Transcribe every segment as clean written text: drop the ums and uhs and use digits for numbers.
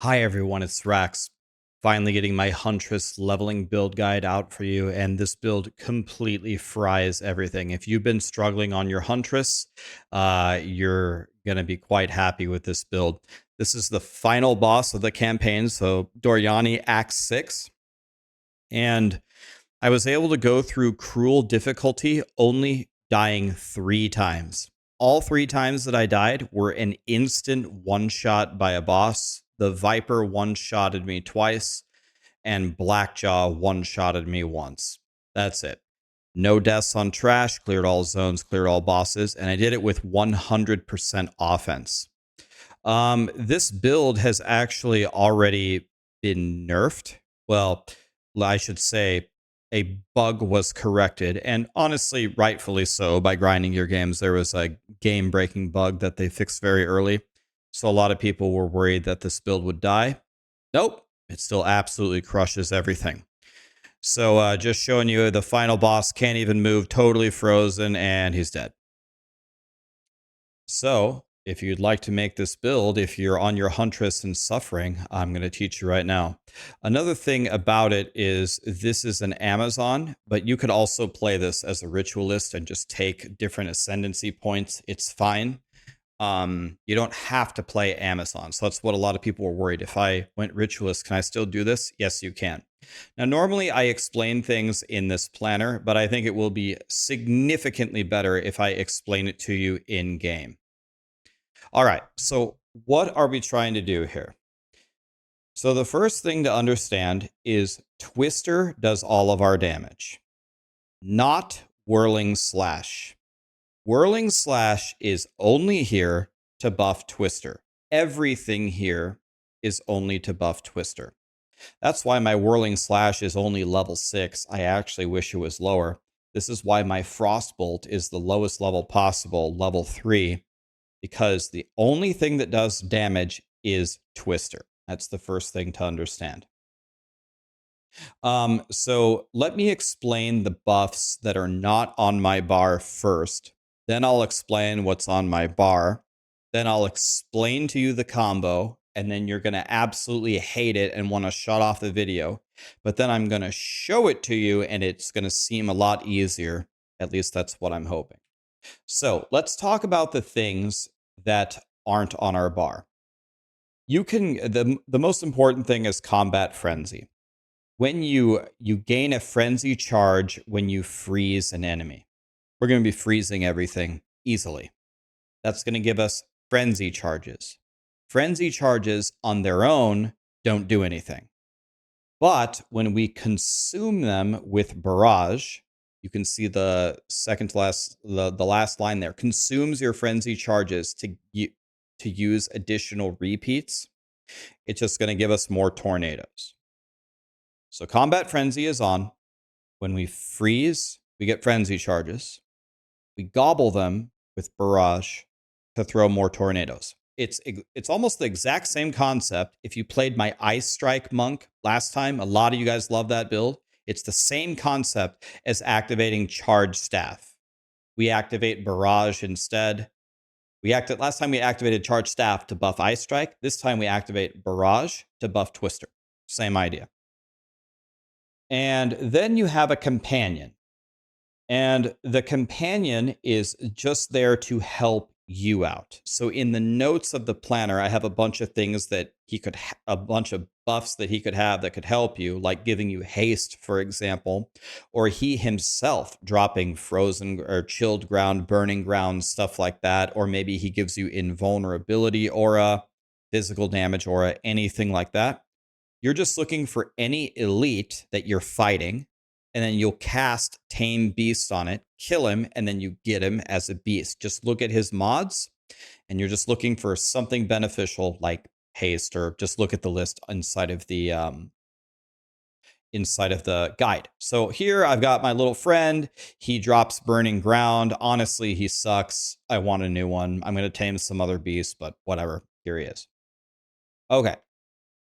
Hi everyone, it's Rax. Finally getting my Huntress Leveling Build guide out for you, and this build completely fries everything. If you've been struggling on your Huntress, you're going to be quite happy with this build. This is the final boss of the campaign, so Doriani Act 6. And I was able to go through cruel difficulty only dying 3 times. All 3 times that I died were an instant one-shot by a boss. The Viper one-shotted me twice, and Blackjaw one-shotted me once. That's it. No deaths on trash, cleared all zones, cleared all bosses, and I did it with 100% offense. This build has actually already been nerfed. Well, I should say a bug was corrected, and honestly, rightfully so, by grinding your games. There was a game-breaking bug that they fixed very early, so a lot of people were worried that this build would die. Nope, it still absolutely crushes everything. So just showing you the final boss can't even move, totally frozen, and he's dead. So if you'd like to make this build, if you're on your Huntress and suffering, I'm going to teach you right now. Another thing about it is this is an Amazon, but you could also play this as a ritualist and just take different ascendancy points. It's fine. You don't have to play Amazon. So that's what a lot of people were worried. If I went ritualist, can I still do this? Yes, you can. Now, normally I explain things in this planner, but I think it will be significantly better if I explain it to you in game. All right, so what are we trying to do here? So the first thing to understand is Twister does all of our damage, not Whirling Slash. Whirling Slash is only here to buff Twister. Everything here is only to buff Twister. That's why my Whirling Slash is only level 6. I actually wish it was lower. This is why my Frostbolt is the lowest level possible, level 3, because the only thing that does damage is Twister. That's the first thing to understand. So let me explain the buffs that are not on my bar first. Then I'll explain what's on my bar. Then I'll explain to you the combo, and then you're going to absolutely hate it and want to shut off the video. But then I'm going to show it to you, and it's going to seem a lot easier. At least that's what I'm hoping. So let's talk about the things that aren't on our bar. You can the most important thing is combat frenzy. When you gain a frenzy charge when you freeze an enemy. We're going to be freezing everything easily. That's going to give us frenzy charges. Frenzy charges on their own don't do anything. But when we consume them with barrage, you can see the second to last, the last line there, consumes your frenzy charges to use additional repeats. It's just going to give us more tornadoes. So combat frenzy is on. When we freeze, we get frenzy charges. We gobble them with barrage to throw more tornadoes. It's almost the exact same concept. If you played my Ice Strike Monk last time, a lot of you guys love that build. It's the same concept as activating Charge Staff. We activate Barrage instead. Last time we activated Charge Staff to buff Ice Strike. This time we activate Barrage to buff Twister. Same idea. And then you have a companion. And the companion is just there to help you out. So in the notes of the planner, I have a bunch of things that he could, a bunch of buffs that he could have that could help you, like giving you haste, for example, or he himself dropping frozen or chilled ground, burning ground, stuff like that. Or maybe he gives you invulnerability aura, physical damage aura, anything like that. You're just looking for any elite that you're fighting, and then you'll cast Tame Beast on it, kill him, and then you get him as a beast. Just look at his mods, and you're just looking for something beneficial like haste, or just look at the list inside of the guide. So here I've got my little friend. He drops burning ground. Honestly, he sucks. I want a new one. I'm going to tame some other beasts, but whatever. Here he is. Okay.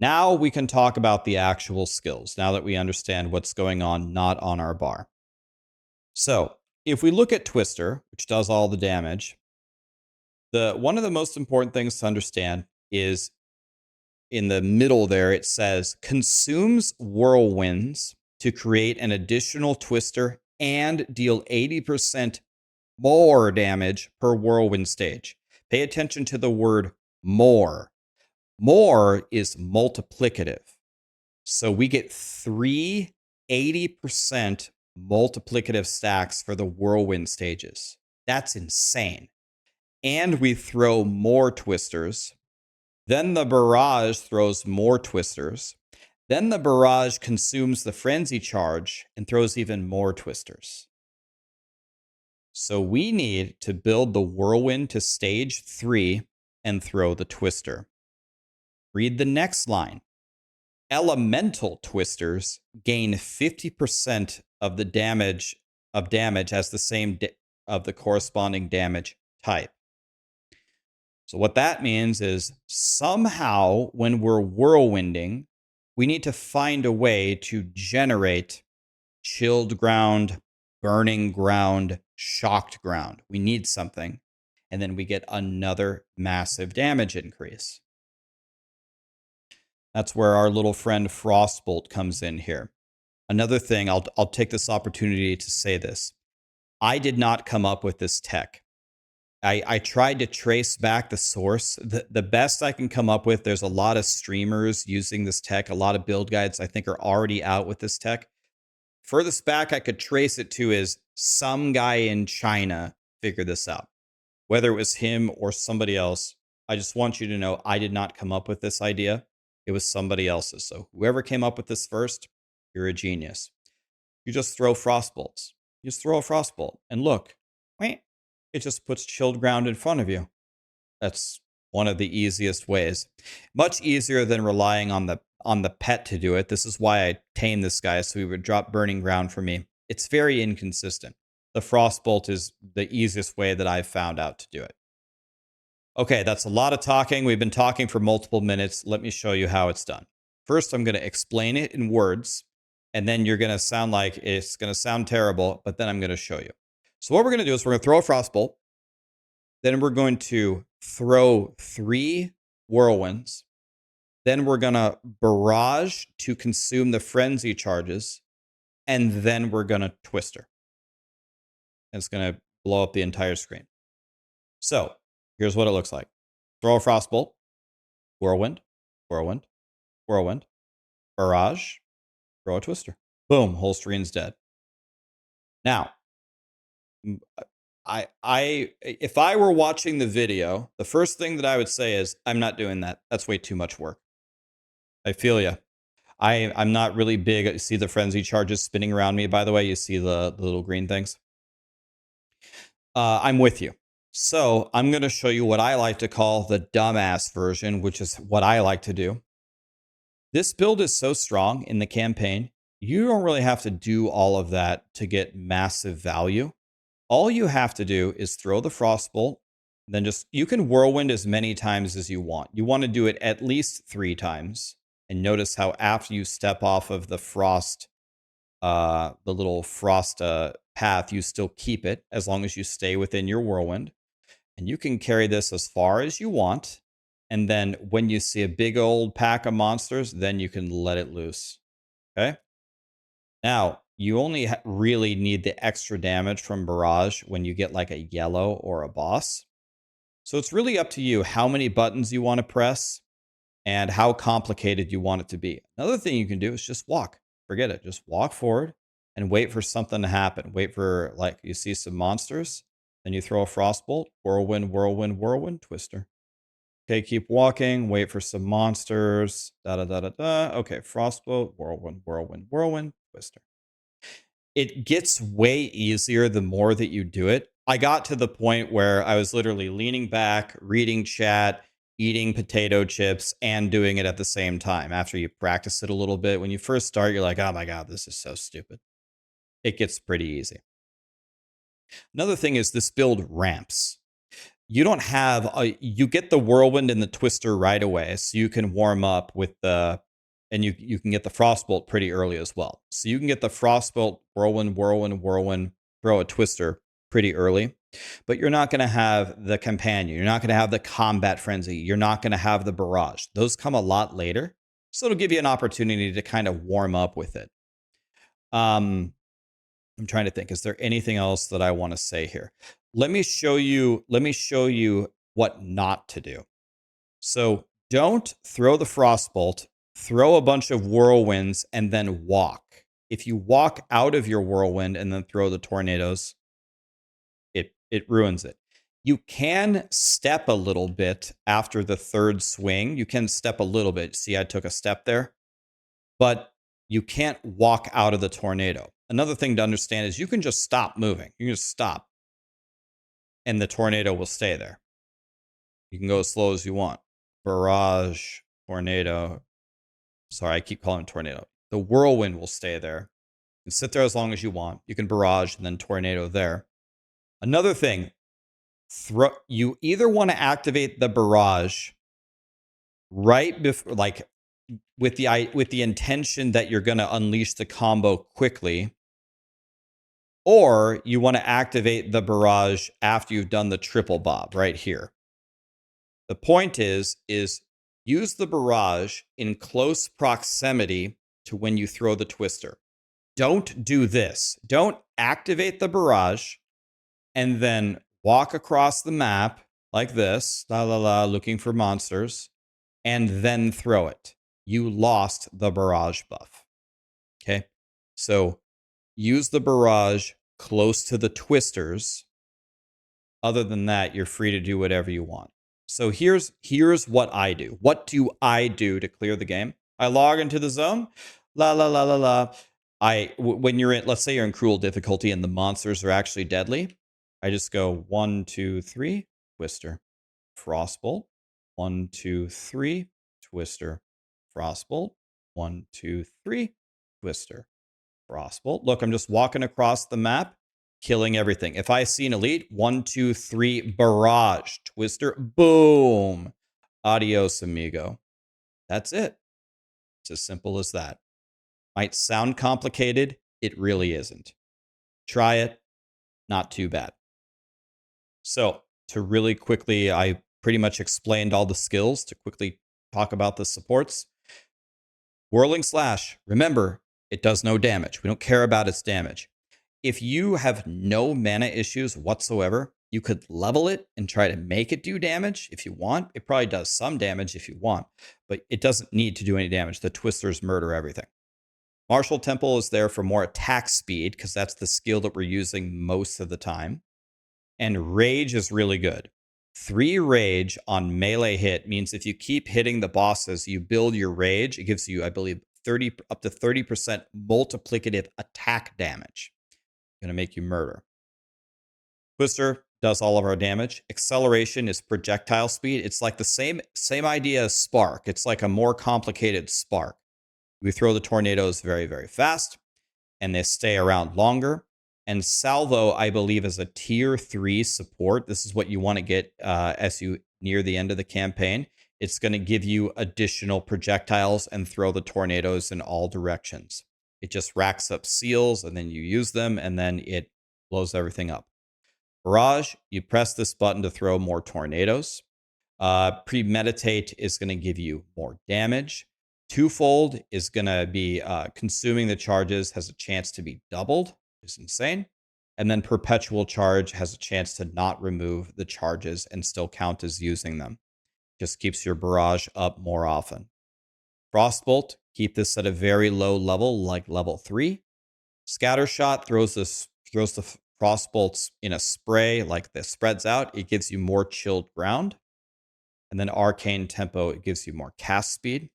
Now we can talk about the actual skills, now that we understand what's going on not on our bar. So if we look at Twister, which does all the damage, one of the most important things to understand is in the middle there, it says consumes whirlwinds to create an additional twister and deal 80% more damage per whirlwind stage. Pay attention to the word more. More is multiplicative. So we get 3 80% multiplicative stacks for the whirlwind stages. That's insane. And we throw more twisters. Then the barrage throws more twisters. Then the barrage consumes the frenzy charge and throws even more twisters. So we need to build the whirlwind to stage 3 and throw the twister. Read the next line. Elemental twisters gain 50% of the damage as the same of the corresponding damage type. So what that means is somehow when we're whirlwinding, we need to find a way to generate chilled ground, burning ground, shocked ground. We need something. And then we get another massive damage increase. That's where our little friend Frostbolt comes in here. Another thing, I'll take this opportunity to say this. I did not come up with this tech. I tried to trace back the source. The best I can come up with, there's a lot of streamers using this tech. A lot of build guides I think are already out with this tech. Furthest back I could trace it to is some guy in China figured this out. Whether it was him or somebody else, I just want you to know I did not come up with this idea. It was somebody else's. So whoever came up with this first, you're a genius. You just throw frostbolts. You just throw a frostbolt and look, wait, it just puts chilled ground in front of you. That's one of the easiest ways. Much easier than relying on the pet to do it. This is why I tamed this guy, so he would drop burning ground for me. It's very inconsistent. The frostbolt is the easiest way that I've found out to do it. Okay, that's a lot of talking. We've been talking for multiple minutes. Let me show you how it's done. First, I'm going to explain it in words, and then you're going to sound like it's going to sound terrible, but then I'm going to show you. So what we're going to do is we're going to throw a frostbolt. Then we're going to throw 3 whirlwinds. Then we're going to barrage to consume the frenzy charges. And then we're going to twister. And it's going to blow up the entire screen. So here's what it looks like. Throw a frostbolt, whirlwind, whirlwind, whirlwind, barrage, throw a twister. Boom, whole screen's dead. Now, if I were watching the video, the first thing that I would say is, I'm not doing that. That's way too much work. I feel you. I'm not really big. You see the frenzy charges spinning around me, by the way. You see the little green things. I'm with you. So I'm going to show you what I like to call the dumbass version, which is what I like to do. This build is so strong in the campaign, you don't really have to do all of that to get massive value. All you have to do is throw the frostbolt, then you can whirlwind as many times as you want. You want to do it at least 3 times. And notice how after you step off of the frost, the little frost path, you still keep it as long as you stay within your whirlwind. And you can carry this as far as you want. And then when you see a big old pack of monsters, then you can let it loose. Okay? Now, you only really need the extra damage from barrage when you get like a yellow or a boss. So it's really up to you how many buttons you want to press and how complicated you want it to be. Another thing you can do is just walk. Forget it. Just walk forward and wait for something to happen. Wait for, like, you see some monsters, then you throw a frostbolt, whirlwind, whirlwind, whirlwind, twister. Okay, keep walking, wait for some monsters, da-da-da-da-da. Okay, frostbolt, whirlwind, whirlwind, whirlwind, twister. It gets way easier the more that you do it. I got to the point where I was literally leaning back, reading chat, eating potato chips, and doing it at the same time. After you practice it a little bit, when you first start, you're like, oh my God, this is so stupid. It gets pretty easy. Another thing is this build ramps. You don't have, you get the whirlwind and the twister right away, so you can warm up with and you can get the frostbolt pretty early as well. So you can get the frostbolt, whirlwind, whirlwind, whirlwind, throw a twister pretty early. But you're not going to have the companion. You're not going to have the combat frenzy. You're not going to have the barrage. Those come a lot later. So it'll give you an opportunity to kind of warm up with it. I'm trying to think. Is there anything else that I want to say here? Let me show you what not to do. So don't throw the frostbolt, throw a bunch of whirlwinds, and then walk. If you walk out of your whirlwind and then throw the tornadoes, it ruins it. You can step a little bit after the third swing. You can step a little bit. See, I took a step there. But you can't walk out of the tornado. Another thing to understand is you can just stop moving. You can just stop. And the tornado will stay there. You can go as slow as you want. Barrage, tornado. Sorry, I keep calling it tornado. The whirlwind will stay there. You can sit there as long as you want. You can barrage and then tornado there. Another thing, you either want to activate the barrage right before, like with the intention that you're going to unleash the combo quickly, or you want to activate the barrage after you've done the triple bob right here. The point is use the barrage in close proximity to when you throw the twister. Don't do this. Don't activate the barrage and then walk across the map like this, looking for monsters, and then throw it. You lost the barrage buff. Okay? So use the barrage close to the twisters. Other than that, you're free to do whatever you want. So here's what I do. What do I do to clear the game? I log into the zone. When you're in, let's say you're in cruel difficulty and the monsters are actually deadly, I just go 1, 2, 3, twister, frostbolt. 1, 2, 3, twister, frostbolt. 1, 2, 3, twister, frostbolt. Look, I'm just walking across the map, killing everything. If I see an elite, 1, 2, 3, barrage, twister, boom. Adios, amigo. That's it. It's as simple as that. Might sound complicated. It really isn't. Try it. Not too bad. So to really quickly, I pretty much explained all the skills. To quickly talk about the supports. Whirling Slash. Remember, it does no damage. We don't care about its damage. If you have no mana issues whatsoever, you could level it and try to make it do damage if you want. It probably does some damage if you want, but it doesn't need to do any damage. The twisters murder everything. Martial Temple is there for more attack speed because that's the skill that we're using most of the time. And Rage is really good. 3 Rage on melee hit means if you keep hitting the bosses, you build your Rage. It gives you, I believe, up to 30% multiplicative attack damage. Going to make you murder. Twister does all of our damage. Acceleration is projectile speed. It's like the same idea as Spark. It's like a more complicated Spark. We throw the tornadoes very, very fast, and they stay around longer. And Salvo, I believe, is a tier 3 support. This is what you want to get as you near the end of the campaign. It's going to give you additional projectiles and throw the tornadoes in all directions. It just racks up seals, and then you use them, and then it blows everything up. Barrage, you press this button to throw more tornadoes. Premeditate is going to give you more damage. Twofold is going to be consuming the charges, has a chance to be doubled. It's insane. And then Perpetual Charge has a chance to not remove the charges and still count as using them. Just keeps your barrage up more often. Frostbolt, keep this at a very low level, like level 3. Scattershot throws the frostbolts in a spray, like this spreads out. It gives you more chilled ground. And then Arcane Tempo, it gives you more cast speed.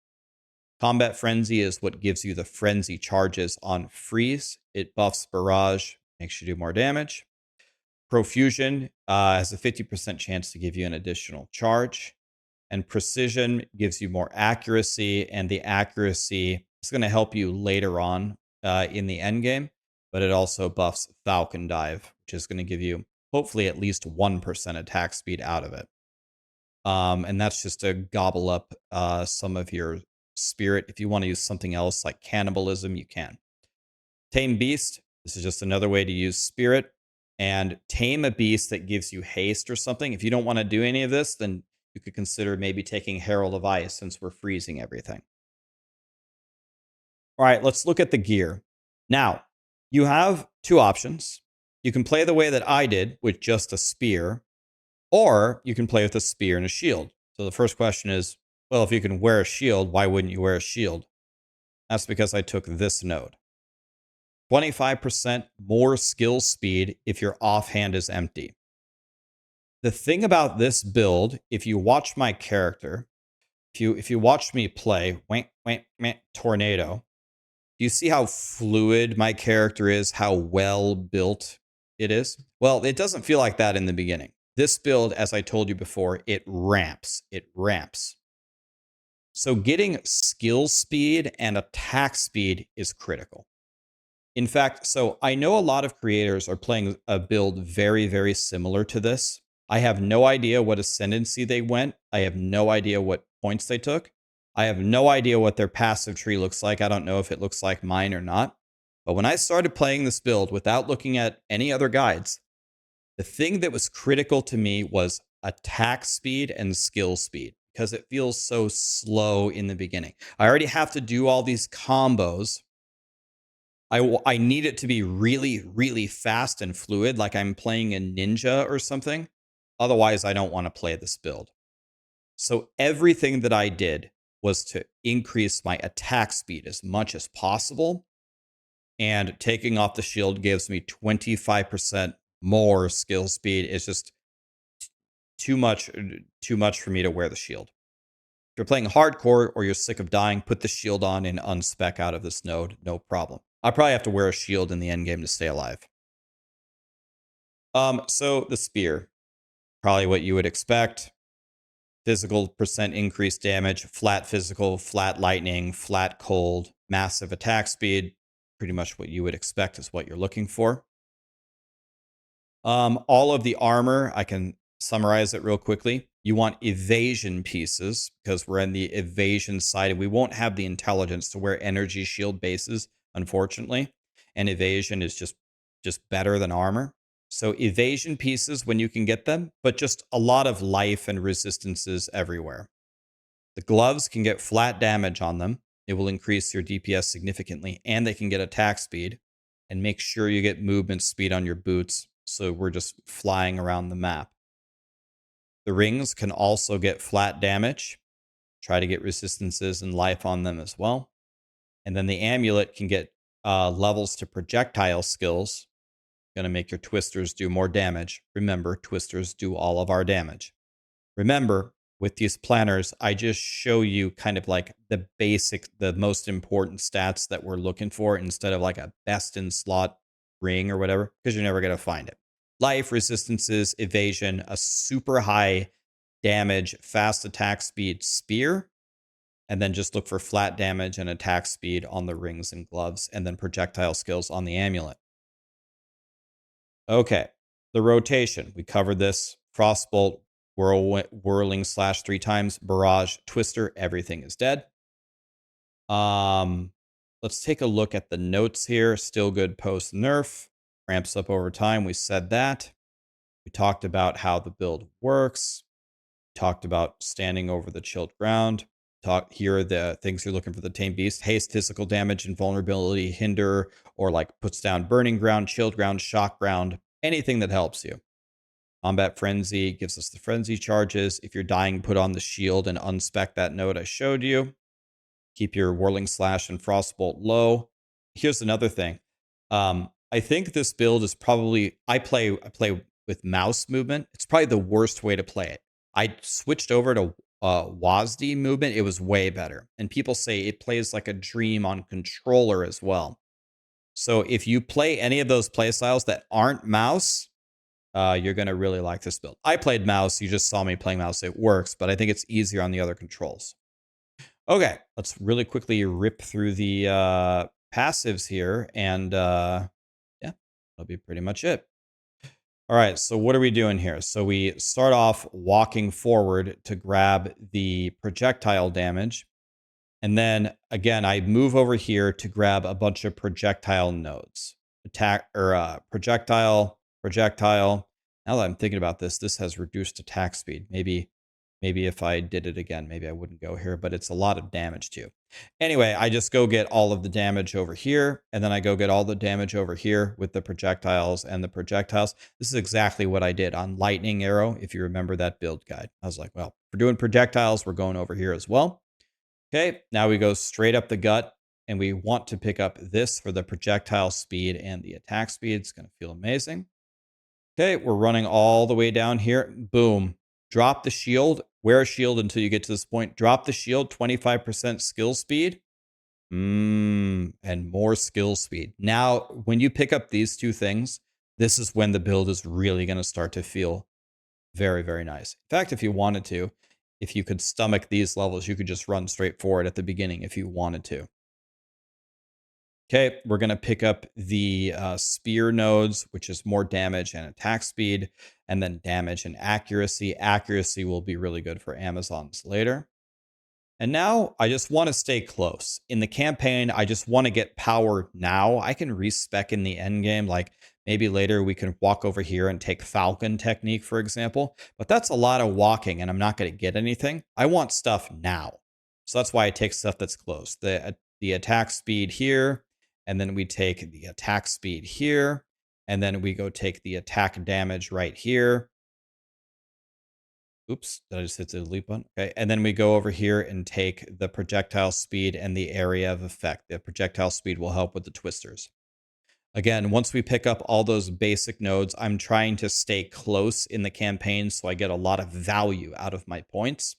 Combat Frenzy is what gives you the frenzy charges on freeze. It buffs barrage, makes you do more damage. Profusion has a 50% chance to give you an additional charge. And Precision gives you more accuracy, and the accuracy is going to help you later on in the endgame, but it also buffs Falcon Dive, which is going to give you hopefully at least 1% attack speed out of it. And that's just to gobble up some of your spirit. If you want to use something else like cannibalism, you can. Tame Beast, this is just another way to use spirit. and tame a beast that gives you haste or something. If you don't want to do any of this, then you could consider maybe taking Herald of Ice since we're freezing everything. All right, let's look at the gear. Now, you have two options. You can play the way that I did with just a spear, or you can play with a spear and a shield. So the first question is, well, if you can wear a shield, why wouldn't you wear a shield? That's because I took this node. 25% more skill speed if your offhand is empty. The thing about this build, if you watch my character, if you watch me play, tornado, do you see how fluid my character is, how well built it is? Well, it doesn't feel like that in the beginning. This build, as I told you before, it ramps. It ramps. So getting skill speed and attack speed is critical. In fact, so I know a lot of creators are playing a build very, very similar to this. I have no idea what Ascendancy they went. I have no idea what points they took. I have no idea what their passive tree looks like. I don't know if it looks like mine or not. But when I started playing this build without looking at any other guides, the thing that was critical to me was attack speed and skill speed because it feels so slow in the beginning. I already have to do all these combos. I need it to be really, really fast and fluid, like I'm playing a ninja or something. Otherwise, I don't want to play this build. So everything that I did was to increase my attack speed as much as possible. And taking off the shield gives me 25% more skill speed. It's just too much for me to wear the shield. If you're playing hardcore or you're sick of dying, put the shield on and unspec out of this node. No problem. I'll probably have to wear a shield in the endgame to stay alive. So the spear, probably what you would expect. Physical percent increased damage, flat physical, flat lightning, flat cold, massive attack speed. Pretty much what you would expect is what you're looking for. All of the armor, I can summarize it real quickly. You want evasion pieces because we're in the evasion side and we won't have the intelligence to wear energy shield bases, unfortunately. And evasion is just better than armor. So evasion pieces when you can get them, but just a lot of life and resistances everywhere. The gloves can get flat damage on them. It will increase your DPS significantly, and they can get attack speed. And make sure you get movement speed on your boots, so we're just flying around the map. The rings can also get flat damage. Try to get resistances and life on them as well. And then the amulet can get levels to projectile skills. Going to make your twisters do more damage. Remember, twisters do all of our damage. Remember, with these planners, I just show you kind of like the basic, the most important stats that we're looking for instead of like a best in slot ring or whatever, because you're never going to find it. Life, resistances, evasion, a super high damage, fast attack speed spear, and then just look for flat damage and attack speed on the rings and gloves, and then projectile skills on the amulet. Okay, the rotation. We covered this. Frostbolt, whirling slash 3 times, barrage, twister, everything is dead. Let's take a look at the notes here. Still good post nerf. Ramps up over time. We said that. We talked about how the build works. Talked about standing over the chilled ground. Here are the things you're looking for the tame beast. Haste, physical damage, invulnerability, hinder, or like puts down burning ground, chilled ground, shock ground, anything that helps you. Combat Frenzy gives us the frenzy charges. If you're dying, put on the shield and unspec that node I showed you. Keep your whirling slash and frostbolt low. Here's another thing. I think this build is probably, I play with mouse movement. It's probably the worst way to play it. I switched over to WASD movement. It was way better. And people say it plays like a dream on controller as well. So if you play any of those playstyles that aren't mouse, you're going to really like this build. I played mouse. You just saw me playing mouse. It works, but I think it's easier on the other controls. Okay, let's really quickly rip through the passives here. And yeah, that'll be pretty much it. All right, so what are we doing here? So we start off walking forward to grab the projectile damage. And then again, I move over here to grab a bunch of projectile nodes. Attack or projectile, projectile. Now that I'm thinking about this, this has reduced attack speed. Maybe if I did it again, maybe I wouldn't go here, but it's a lot of damage too. Anyway, I just go get all of the damage over here, and then I go get all the damage over here with the projectiles and the projectiles. This is exactly what I did on Lightning Arrow, if you remember that build guide. I was like, well, for doing projectiles, we're going over here as well. Okay, now we go straight up the gut, and we want to pick up this for the projectile speed and the attack speed. It's going to feel amazing. Okay, we're running all the way down here. Boom. Drop the shield. Wear a shield until you get to this point. Drop the shield, 25% skill speed. And more skill speed. Now, when you pick up these two things, this is when the build is really going to start to feel very, very nice. In fact, if you wanted to, if you could stomach these levels, you could just run straight forward at the beginning if you wanted to. Okay, we're going to pick up the spear nodes, which is more damage and attack speed, and then damage and accuracy. Accuracy will be really good for Amazons later. And now I just want to stay close. In the campaign, I just want to get power now. I can respec in the end game, like maybe later we can walk over here and take Falcon technique, for example. But that's a lot of walking and I'm not going to get anything. I want stuff now. So that's why I take stuff that's close. The attack speed here, and then we take the attack speed here, and then we go take the attack damage right here. Oops, did I just hit the delete button? Okay, and then we go over here and take the projectile speed and the area of effect. The projectile speed will help with the twisters. Again, once we pick up all those basic nodes, I'm trying to stay close in the campaign so I get a lot of value out of my points.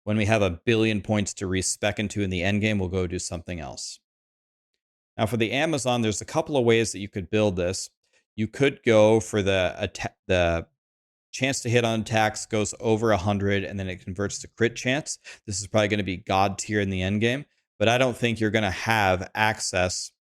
When we have 1 billion points to respec into in the endgame, we'll go do something else. Now for the Amazon, there's a couple of ways that you could build this. You could go for the chance to hit on attacks goes over 100 and then it converts to crit chance. This is probably going to be god tier in the end game, but I don't think you're going to have access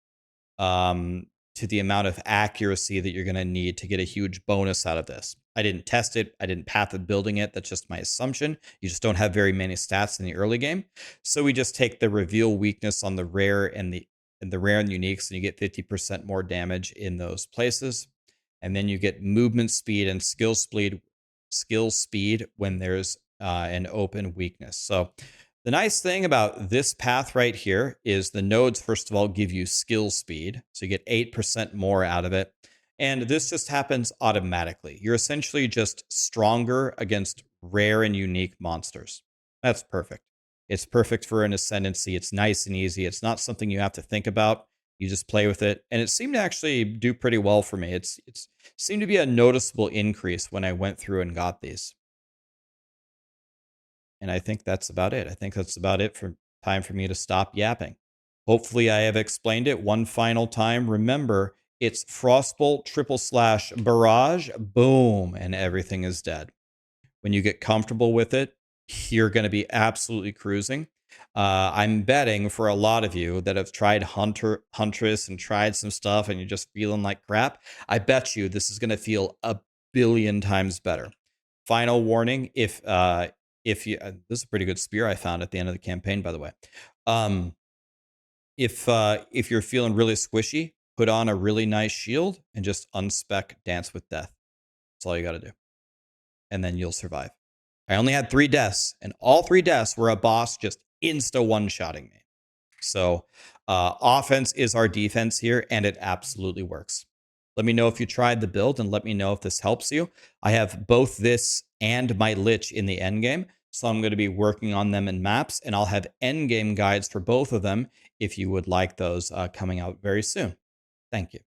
to the amount of accuracy that you're going to need to get a huge bonus out of this. I didn't test it. I didn't path of building it. That's just my assumption. You just don't have very many stats in the early game. So we just take the reveal weakness on the rare and the rare and uniques, and you get 50% more damage in those places. And then you get movement speed and skill speed when there's an open weakness. So the nice thing about this path right here is the nodes, first of all, give you skill speed. So you get 8% more out of it. And this just happens automatically. You're essentially just stronger against rare and unique monsters. That's perfect. It's perfect for an Ascendancy. It's nice and easy. It's not something you have to think about. You just play with it. And it seemed to actually do pretty well for me. It's seemed to be a noticeable increase when I went through and got these. And I think that's about it. I think that's about it for time for me to stop yapping. Hopefully I have explained it one final time. Remember, it's Frostbolt / barrage, boom, and everything is dead. When you get comfortable with it, you're going to be absolutely cruising. I'm betting for a lot of you that have tried Huntress and tried some stuff and you're just feeling like crap, I bet you this is going to feel 1 billion times better. Final warning, if you this is a pretty good spear I found at the end of the campaign, by the way. If you're feeling really squishy, put on a really nice shield and just unspec Dance with Death. That's all you got to do. And then you'll survive. I only had 3 deaths, and all 3 deaths were a boss just insta one-shotting me. So offense is our defense here, and it absolutely works. Let me know if you tried the build, and let me know if this helps you. I have both this and my Lich in the endgame, so I'm going to be working on them in maps, and I'll have endgame guides for both of them if you would like those coming out very soon. Thank you.